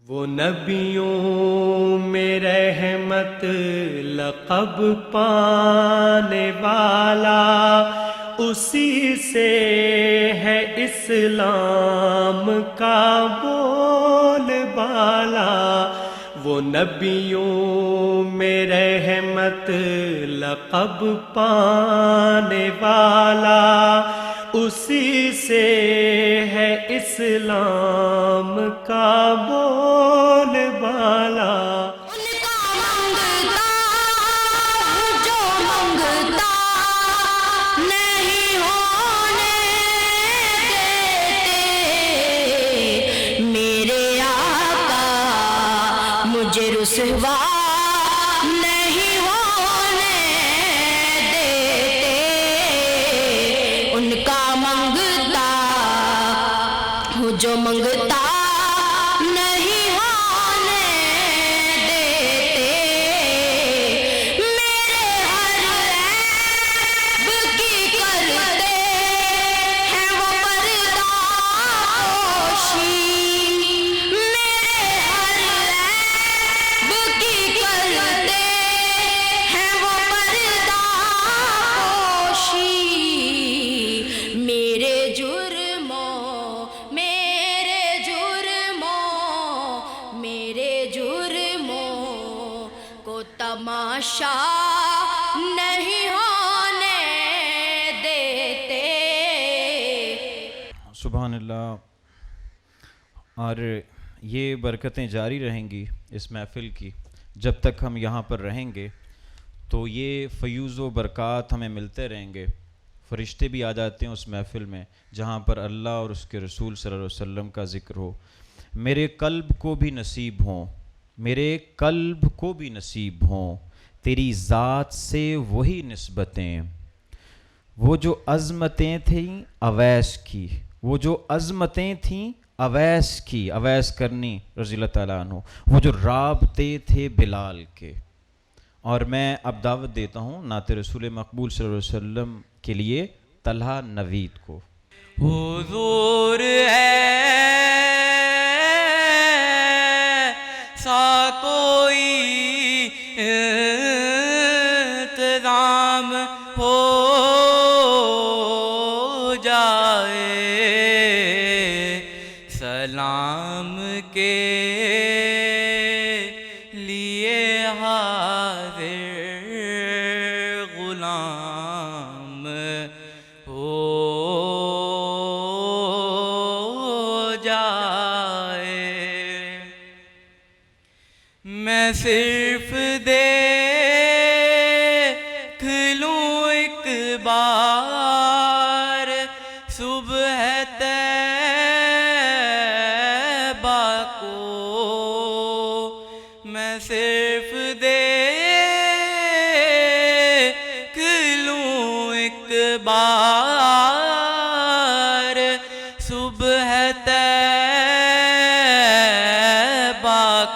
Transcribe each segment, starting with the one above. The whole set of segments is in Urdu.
وہ نبیوں میں رحمت لقب پانے والا، اسی سے ہے اسلام کا بول بالا۔ وہ نبیوں میں رحمت لقب پانے والا، اسی سے ہے اسلام کا بول بالا۔ رسوا نہیں ہونے دیتے، ان کا منگتا ہوں جو منگتا نہیں ہونے دیتے، میرے ہر عیب کی کرتے ہیں وہ پردہ پوشی، تماشا نہیں ہونے دیتے۔ سبحان اللہ۔ اور یہ برکتیں جاری رہیں گی اس محفل کی جب تک ہم یہاں پر رہیں گے، تو یہ فیوز و برکات ہمیں ملتے رہیں گے۔ فرشتے بھی آ جاتے ہیں اس محفل میں جہاں پر اللہ اور اس کے رسول صلی اللہ علیہ وسلم کا ذکر ہو۔ میرے قلب کو بھی نصیب ہوں، میرے قلب کو بھی نصیب ہوں تیری ذات سے وہی نسبتیں، وہ جو عظمتیں تھیں اویس کی، وہ جو عظمتیں تھیں اویس کی، اویس کرنی رضی اللہ تعالیٰ عنہ، وہ جو رابطے تھے بلال کے۔ اور میں اب دعوت دیتا ہوں نعت رسول مقبول صلی اللہ علیہ وسلم کے لیے طلحہ نوید کو۔ حضور ایسا کوئی انتظام ہو جائے، سلام کے لیے حاضر غلام ہو جائے، میں صرف دیکھ لوں ایک بار صبح طیبہ کو، میں صرف دیکھ لوں ایک بار صبح طیبہ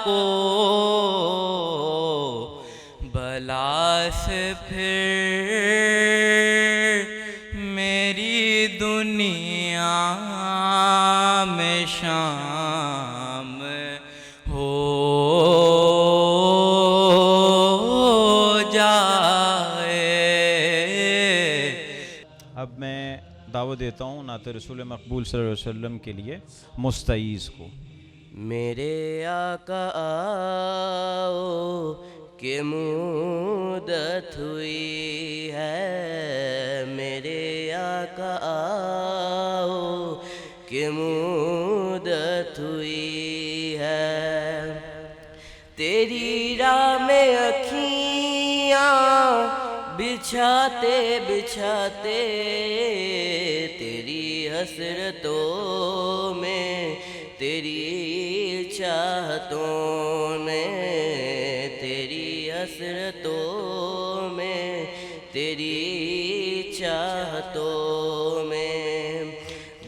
کو، بلا سے پھر میری دنیا میں شام ہو جائے۔ اب میں دعوت دیتا ہوں نعت رسول مقبول صلی اللہ علیہ وسلم کے لیے مستعیذ کو۔ میرے آقا آؤ کہ مدت ہوئی ہے، میرے آقا آؤ کہ مدت ہوئی ہے، تیری راہ میں اکھیاں بچھاتے بچھاتے، تیری حسرتوں میں تیری چاہتوں میں، تیری حسرتوں میں تیری چاہتوں میں،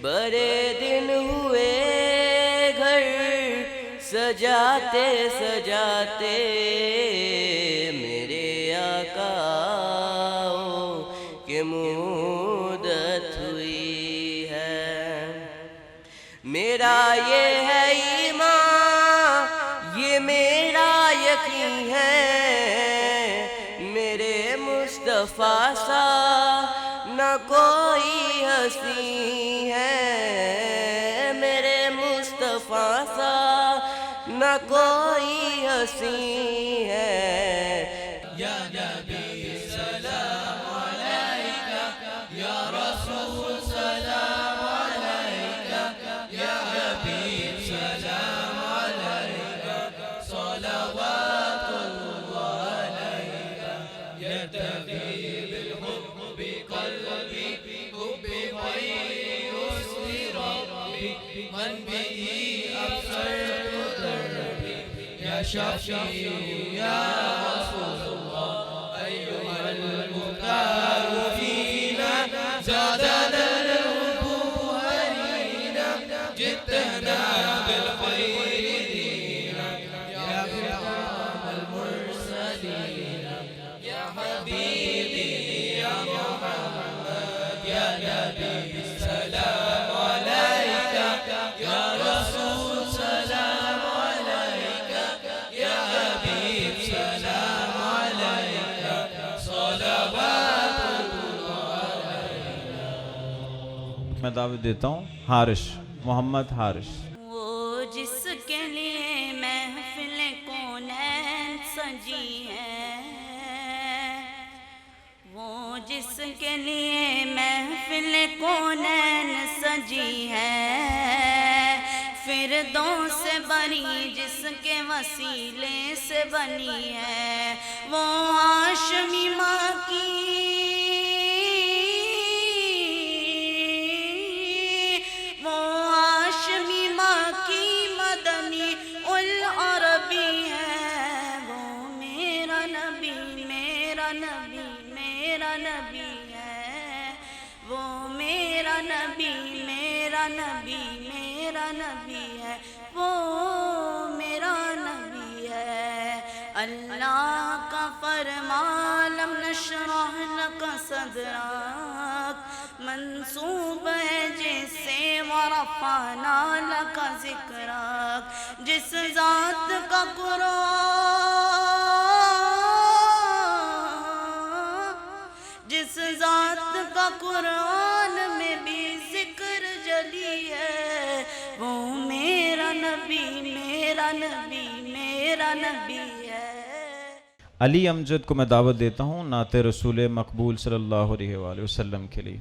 بڑے دن ہوئے گھر سجاتے سجاتے، میرے آقا آؤ کہ مدت ہوئی ہے، میرا یہ ہے ایمان کی ہے میرے مصطفیٰ سا نہ کوئی ہنسی ہے میرے مصطفیٰ سا نہ کوئی ہنسی ہے میں دعوت دیتا ہوں حارث، محمد حارث۔ وہ جس کے لیے محفل کونین سجی ہے، وہ جس کے لیے محفل کونین سجی ہے، فردوس سے بنی جس کے وسیلے سے بنی ہے، وہ ہاشمی ماں کی اللہ کا فرمان لم نشرح لک صدرک منصوب ہے جس سے ورفعنا لک ذکرک، جس ذات کا قرآن میں بھی ذکر جلی ہے، وہ میرا نبی میرا نبی میرا نبی ہے۔ علی امجد کو میں دعوت دیتا ہوں نعت رسول مقبول صلی اللہ علیہ وآلہ وسلم کے لیے۔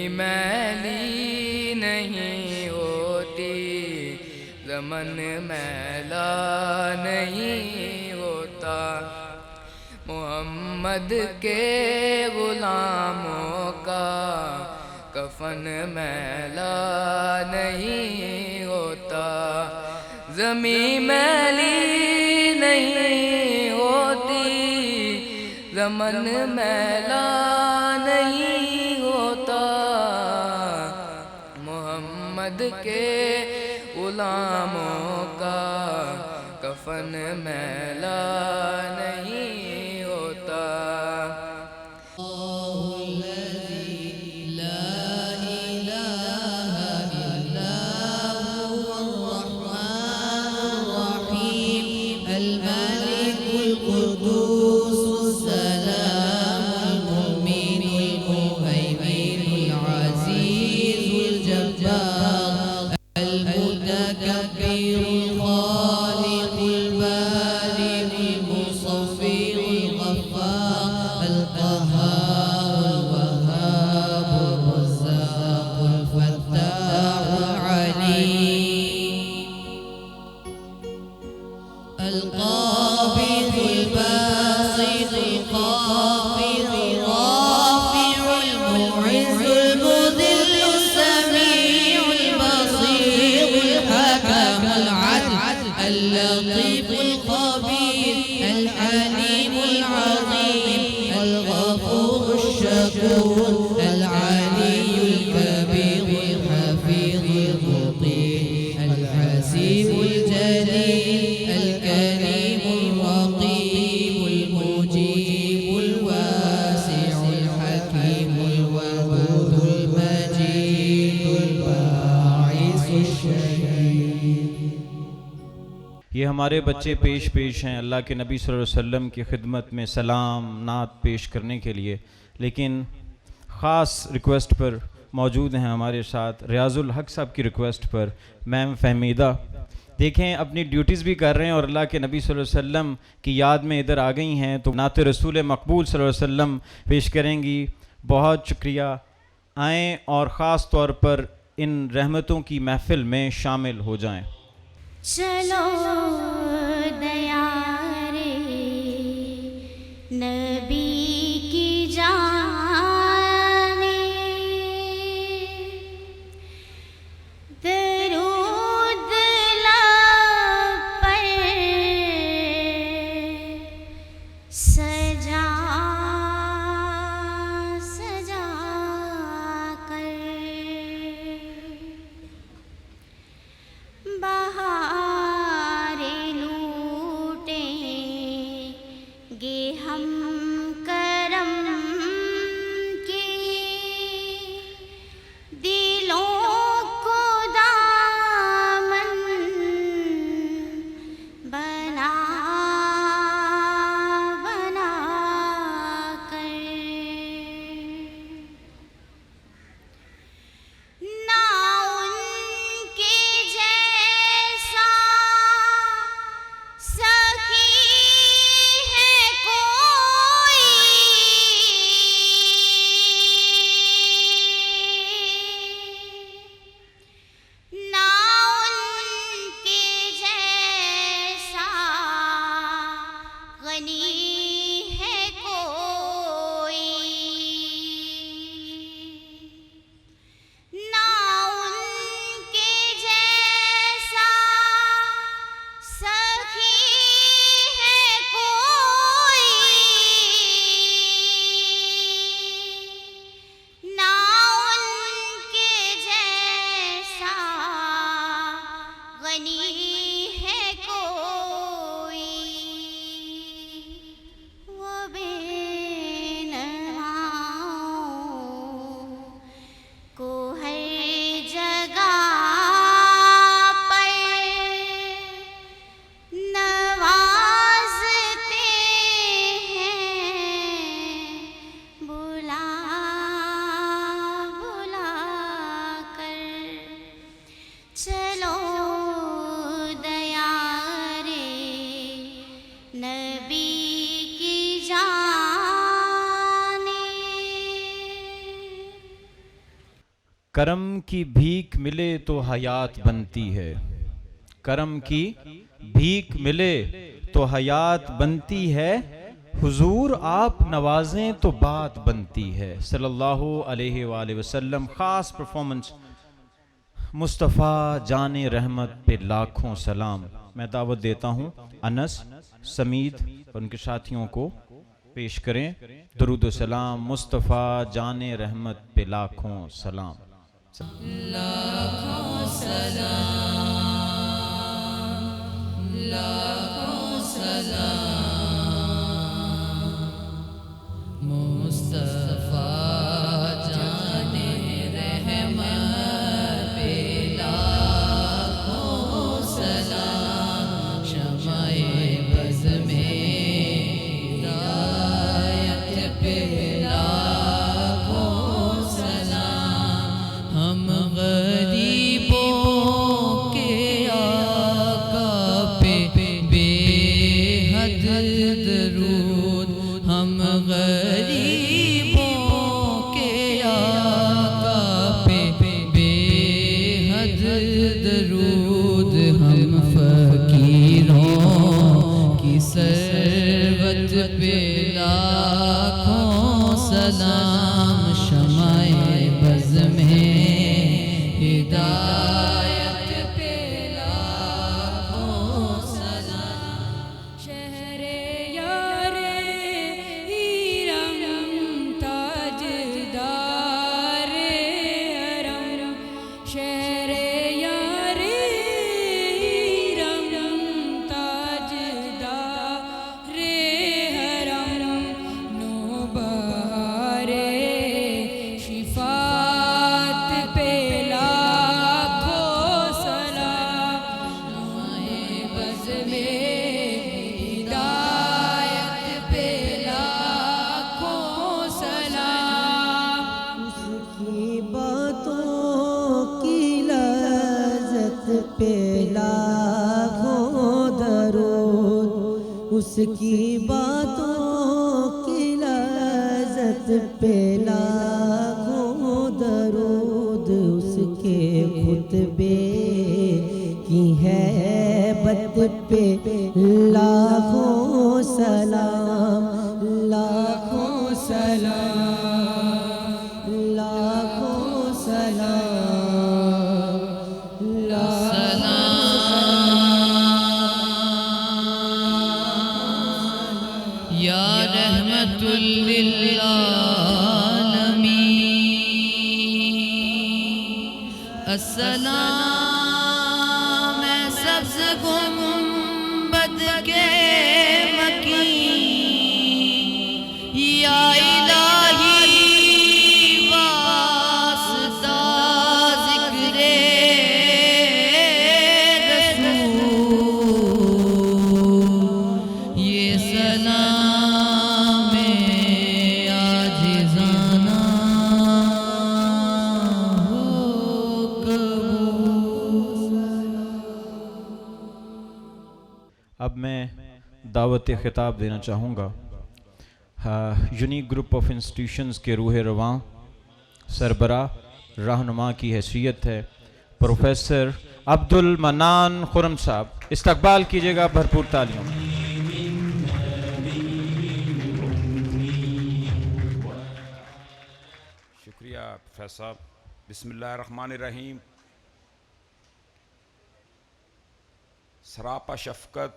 میلی نہیں ہوتی زمن میلا نہیں ہوتا، محمد کے غلاموں کا کفن میلا نہیں ہوتا، زمین میلی نہیں ہوتی زمن میلا نہیں ہوتا، محمد کے غلاموں کا کفن میلا نہیں ہوتا۔ یہ ہمارے بچے پیش ہیں اللہ کے نبی صلی اللہ علیہ وسلم کی خدمت میں سلام نعت پیش کرنے کے لیے، لیکن خاص ریکویسٹ پر موجود ہیں ہمارے ساتھ ریاض الحق صاحب کی ریکویسٹ پر میم فہمیدہ، دیکھیں اپنی ڈیوٹیز بھی کر رہے ہیں اور اللہ کے نبی صلی اللہ علیہ وسلم کی یاد میں ادھر آ گئی ہیں، تو نعت رسول مقبول صلی اللہ علیہ وسلم پیش کریں گی۔ بہت شکریہ، آئیں اور خاص طور پر ان رحمتوں کی محفل میں شامل ہو جائیں۔ چلو دیارے نبی کی جانے، درود لب پر سجا سجا کر، بہاریں لوٹیں گے ہم کرم کی، دلوں کو دامن بنا بنا کر، نہ ان کے جیسا سخی ہے کوئی، نہ ان کے جیسا غنی ہے کوئی، نہ ان کے جیسا سخی ہے کوئی، نہ ان کے جیسا غنی ہے کوئی، وہ بے نواؤں کو ہر جگہ پر نوازتے ہیں، بلا بلا کر، چلو دیارے نبی کی جانے۔ کرم کی بھیک ملے تو حیات بنتی ہے، کرم کی بھیک ملے تو حیات بنتی ہے، حضور آپ نوازیں تو بات بنتی ہے، صلی اللہ علیہ وآلہ وسلم۔ خاص پرفارمنس مصطفیٰ جان رحمت پہ لاکھوں سلام۔ میں دعوت دیتا ہوں انس سمید اور ان کے ساتھیوں کو پیش کریں درود و سلام۔ مصطفیٰ جان رحمت پہ لاکھوں سلام۔ ہم غریبوں کے آقا پہ بے حد درود، ہم غریبوں کے آقا پہ بے حد درود، ہم فقیروں کی ثروت پہ لاکھوں سلام، شمع بز میں ہدایت پہ لاکھوں سلام، شہر یار ہیرم تاجدار حرم، شہر یار ہیرم تاجدار حرم، نوبہار ہدایت پہ لاکھوں سلام اس کی باتوں کی لذت پہ لاکھوں درود، اس کی باتوں کی لذت پہ لاکھوں درود، اس کے خطبے کی ہیبت پہ لاکھوں سلام، لاکھوں سلام، لاکھوں سلام، یا رحمت للعالمین، السلام ہے سبز گنبد کے مکین، یا الہی واسطہ ذکر رسول، یہ سلام عاجزانہ ہو قبول۔ اب میں دعوت خطاب دینا چاہوں گا یونیک گروپ آف انسٹیٹیوشنز کے روح رواں سربراہ رہنما کی حیثیت ہے پروفیسر عبد المنان خرم صاحب، استقبال کیجیے گا بھرپور تالیوں۔ شکریہ پروفیسر صاحب۔ بسم اللہ الرحمن الرحیم۔ سراپا شفقت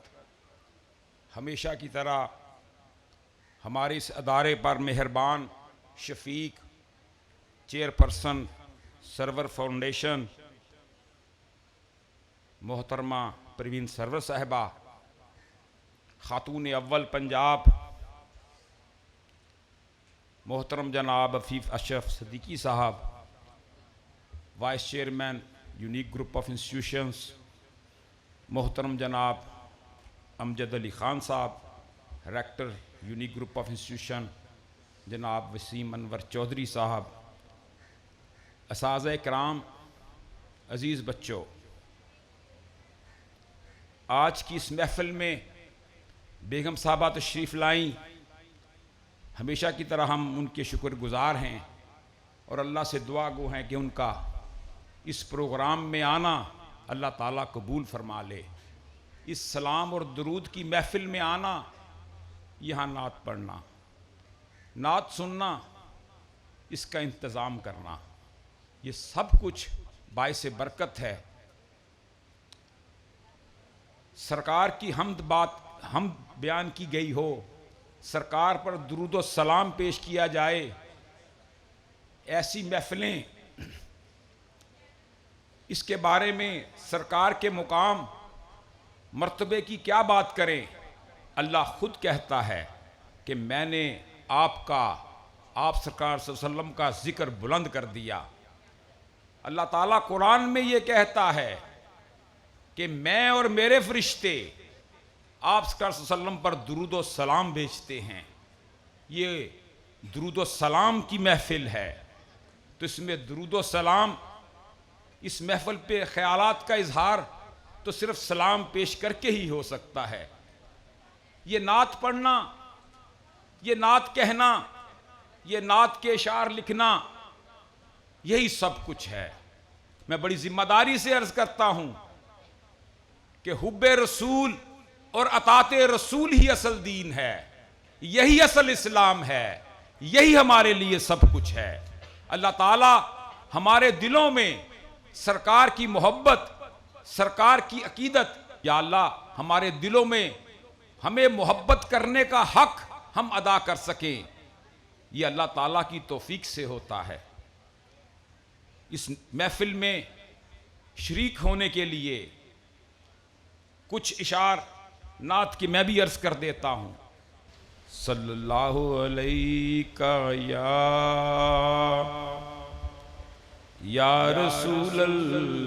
ہمیشہ کی طرح ہمارے اس ادارے پر مہربان شفیق چیئرپرسن سرور فاؤنڈیشن محترمہ پروین سرور صاحبہ، خاتون اول پنجاب محترم جناب عفیف اشرف صدیقی صاحب، vice chairman unique group of institutions محترم جناب امجد علی خان صاحب، rector unique group of institution جناب وسیم انور چودھری صاحب، اساتذہ کرام، عزیز بچوں، آج کی اس محفل میں بیگم صاحبہ تشریف لائیں، ہمیشہ کی طرح ہم ان کے شکر گزار ہیں اور اللہ سے دعا گو ہیں کہ ان کا اس پروگرام میں آنا اللہ تعالیٰ قبول فرما لے۔ اس سلام اور درود کی محفل میں آنا، یہاں نعت پڑھنا، نعت سننا، اس کا انتظام کرنا، یہ سب کچھ باعث برکت ہے۔ سرکار کی حمد بیان کی گئی ہو، سرکار پر درود و سلام پیش کیا جائے، ایسی محفلیں، اس کے بارے میں سرکار کے مقام مرتبے کی کیا بات کریں۔ اللہ خود کہتا ہے کہ میں نے آپ سرکار صلی اللہ علیہ وسلم کا ذکر بلند کر دیا۔ اللہ تعالیٰ قرآن میں یہ کہتا ہے کہ میں اور میرے فرشتے آپ سرکار صلی اللہ علیہ وسلم پر درود و سلام بھیجتے ہیں۔ یہ درود و سلام کی محفل ہے، تو اس میں درود و سلام، اس محفل پہ خیالات کا اظہار تو صرف سلام پیش کر کے ہی ہو سکتا ہے۔ یہ نعت پڑھنا، یہ نعت کہنا، یہ نعت کے اشعار لکھنا، یہی سب کچھ ہے۔ میں بڑی ذمہ داری سے عرض کرتا ہوں کہ حب رسول اور اطاعت رسول ہی اصل دین ہے، یہی اصل اسلام ہے، یہی ہمارے لیے سب کچھ ہے۔ اللہ تعالیٰ ہمارے دلوں میں سرکار کی محبت، سرکار کی عقیدت، یا اللہ ہمارے دلوں میں ہمیں محبت کرنے کا حق ہم ادا کر سکیں، یہ اللہ تعالیٰ کی توفیق سے ہوتا ہے۔ اس محفل میں شریک ہونے کے لیے کچھ اشعار نعت کی میں بھی عرض کر دیتا ہوں۔ صلی اللہ علیہ یا رسول اللہ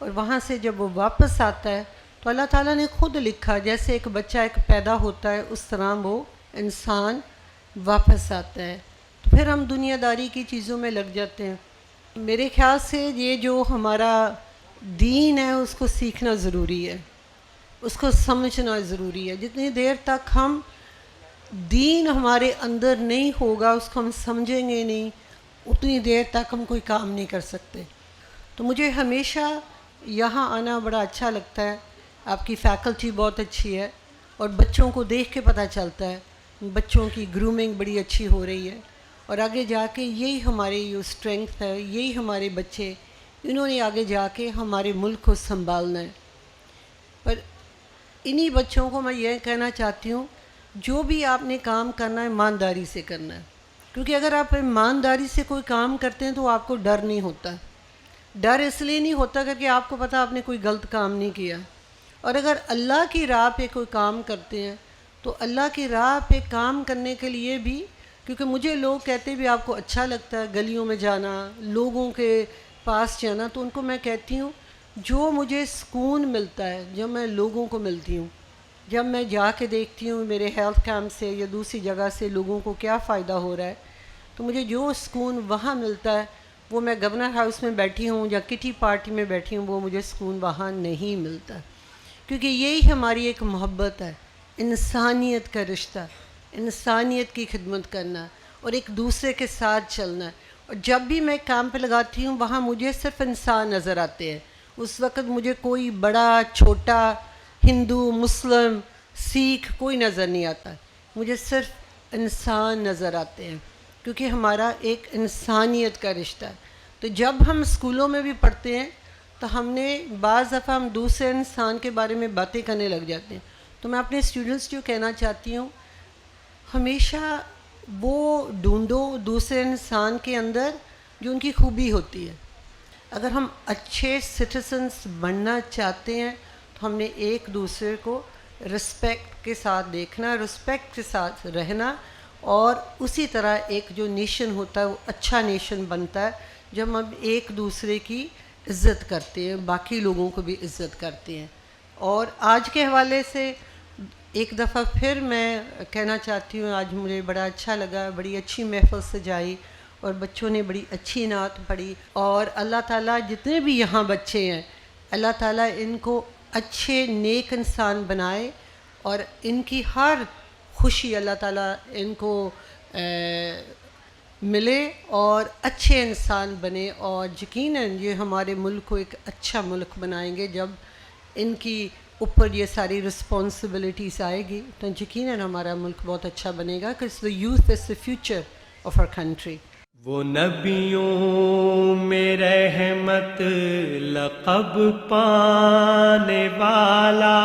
اور وہاں سے جب وہ واپس آتا ہے تو اللہ تعالیٰ نے خود لکھا جیسے ایک بچہ ایک پیدا ہوتا ہے اس طرح وہ انسان واپس آتا ہے. تو پھر ہم دنیا داری کی چیزوں میں لگ جاتے ہیں. میرے خیال سے یہ جو ہمارا دین ہے اس کو سیکھنا ضروری ہے, اس کو سمجھنا ضروری ہے. جتنی دیر تک ہم دین ہمارے اندر نہیں ہوگا, اس کو ہم سمجھیں گے نہیں, اتنی دیر تک ہم کوئی کام نہیں کر سکتے. تو مجھے ہمیشہ یہاں آنا بڑا اچھا لگتا ہے. آپ کی فیکلٹی بہت اچھی ہے اور بچوں کو دیکھ کے پتہ چلتا ہے بچوں کی گرومنگ بڑی اچھی ہو رہی ہے, اور آگے جا کے یہی ہماری جو اسٹرینگتھ ہے, یہی ہمارے بچے, انہوں نے آگے جا کے ہمارے ملک کو سنبھالنا ہے. پر انہی بچوں کو میں یہ کہنا چاہتی ہوں جو بھی آپ نے کام کرنا ہے ایمانداری سے کرنا ہے, کیونکہ اگر آپ ایمانداری سے کوئی کام کرتے ہیں تو آپ کو ڈر نہیں ہوتا. ڈر اس لیے نہیں ہوتا کہ آپ کو پتہ آپ نے کوئی غلط کام نہیں کیا. اور اگر اللہ کی راہ پہ کوئی کام کرتے ہیں تو اللہ کی راہ پہ کام کرنے کے لیے بھی, کیونکہ مجھے لوگ کہتے بھی آپ کو اچھا لگتا ہے گلیوں میں جانا, لوگوں کے پاس جانا, تو ان کو میں کہتی ہوں جو مجھے سکون ملتا ہے جب میں لوگوں کو ملتی ہوں, جب میں جا کے دیکھتی ہوں میرے ہیلتھ کیمپ سے یا دوسری جگہ سے لوگوں کو کیا فائدہ ہو رہا ہے, تو مجھے جو سکون وہاں ملتا ہے وہ میں گورنر ہاؤس میں بیٹھی ہوں یا کٹی پارٹی میں بیٹھی ہوں وہ مجھے سکون وہاں نہیں ملتا. کیونکہ یہی ہماری ایک محبت ہے, انسانیت کا رشتہ, انسانیت کی خدمت کرنا اور ایک دوسرے کے ساتھ چلنا. اور جب بھی میں کام پہ لگاتی ہوں وہاں مجھے صرف انسان نظر آتے ہیں. اس وقت مجھے کوئی بڑا چھوٹا, ہندو, مسلم, سکھ کوئی نظر نہیں آتا, مجھے صرف انسان نظر آتے ہیں, کیونکہ ہمارا ایک انسانیت کا رشتہ ہے. تو جب ہم اسکولوں میں بھی پڑھتے ہیں تو ہم نے بعض دفعہ ہم دوسرے انسان کے بارے میں باتیں کرنے لگ جاتے ہیں. تو میں اپنے اسٹوڈنٹس کو کہنا چاہتی ہوں ہمیشہ وہ ڈھونڈو دوسرے انسان کے اندر جو ان کی خوبی ہوتی ہے. اگر ہم اچھے سٹیزنس بننا چاہتے ہیں تو ہم نے ایک دوسرے کو رسپیکٹ کے ساتھ دیکھنا, رسپیکٹ کے ساتھ رہنا, اور اسی طرح ایک جو نیشن ہوتا ہے وہ اچھا نیشن بنتا ہے جب ہم ایک دوسرے کی عزت کرتے ہیں, باقی لوگوں کو بھی عزت کرتے ہیں. اور آج کے حوالے سے ایک دفعہ پھر میں کہنا چاہتی ہوں آج مجھے بڑا اچھا لگا, بڑی اچھی محفل سجائی اور بچوں نے بڑی اچھی نعت پڑھی. اور اللہ تعالیٰ جتنے بھی یہاں بچے ہیں اللہ تعالیٰ ان کو اچھے نیک انسان بنائے اور ان کی ہر خوشی اللہ تعالیٰ ان کو ملے اور اچھے انسان بنے. اور یقیناً یہ ہمارے ملک کو ایک اچھا ملک بنائیں گے. جب ان کی اوپر یہ ساری رسپانسبلٹیز آئے گی تو یقیناً ہمارا ملک بہت اچھا بنے گا, because the youth is the future of our country. وہ نبیوں میں رحمت لقب پانے والا